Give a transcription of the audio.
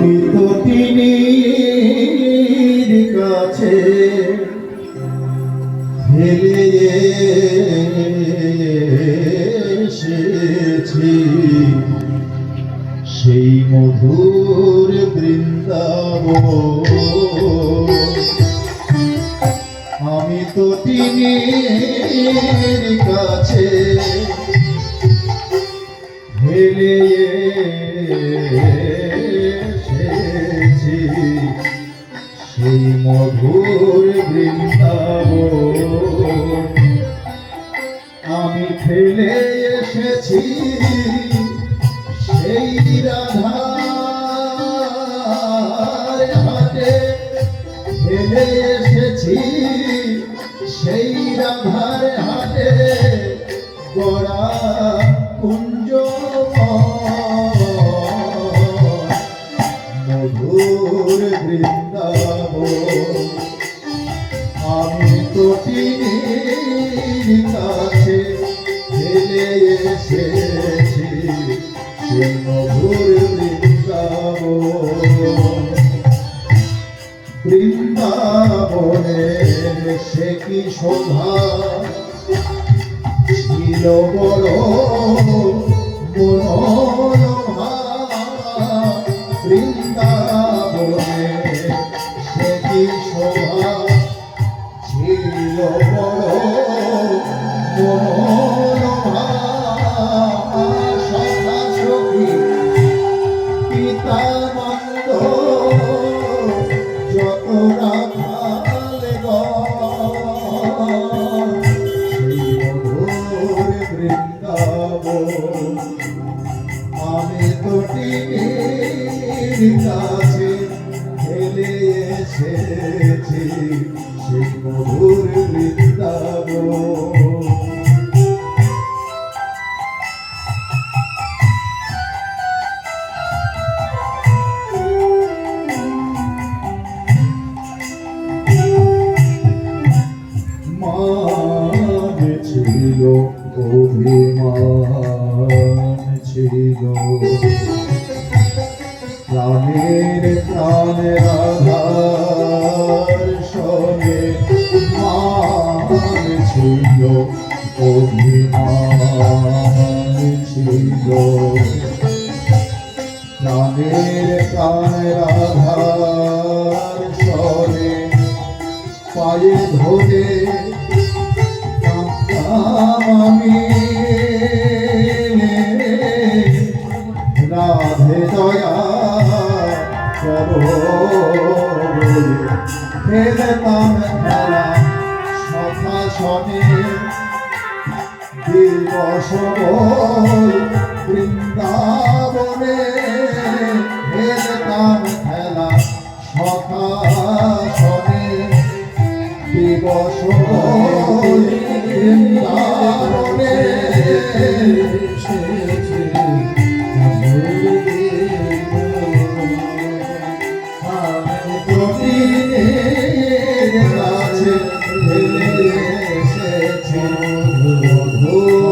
আমি তো তিনির কাছে ফেলে এসেছি সেই মধুর বৃন্দাবন। আমি তো তিনির কাছে ফেলে এসেছি সেই মধুর বৃন্দাবন। আমি ফেলে এসেছি সেই রাধার হাতে, ফেলে এসেছি সেই রাধার হাতে গড়া কুঞ্জ মধুর বৃন্দাবন। আমি তো তিনির কাছে ফেলে এসেছি সেই মধুর বৃন্দাবন। বৃন্দাবনের সে কি শোভা ছিল বড় মনোরমা। বৃন্দাবনের সে কি শোভা ছিল বড় মনোরমা। সখা সখী পিতানন্দ যত রাখাল সেই মধুর বৃন্দাবন। আমি তো তিনির কাছে ফেলে এসেছি সেই মধুর বৃন্দাবন। ছিল অভিমান ছিল প্রাণের প্রাণ রাধার সঙ্গে, মান ছিল অভিমান ছিল প্রাণের প্রাণ রাধার সঙ্গে। পায়ে ধরে আমি রাধে দয়া করো খেলতাম খেলা সখা সনে দিবস বৃন্দাবনে। খেলতাম খেলা সখা সনে দিবস বৃন্দাবনে। আমি তো তিনির কাছে ফেলে এসেছি মধুর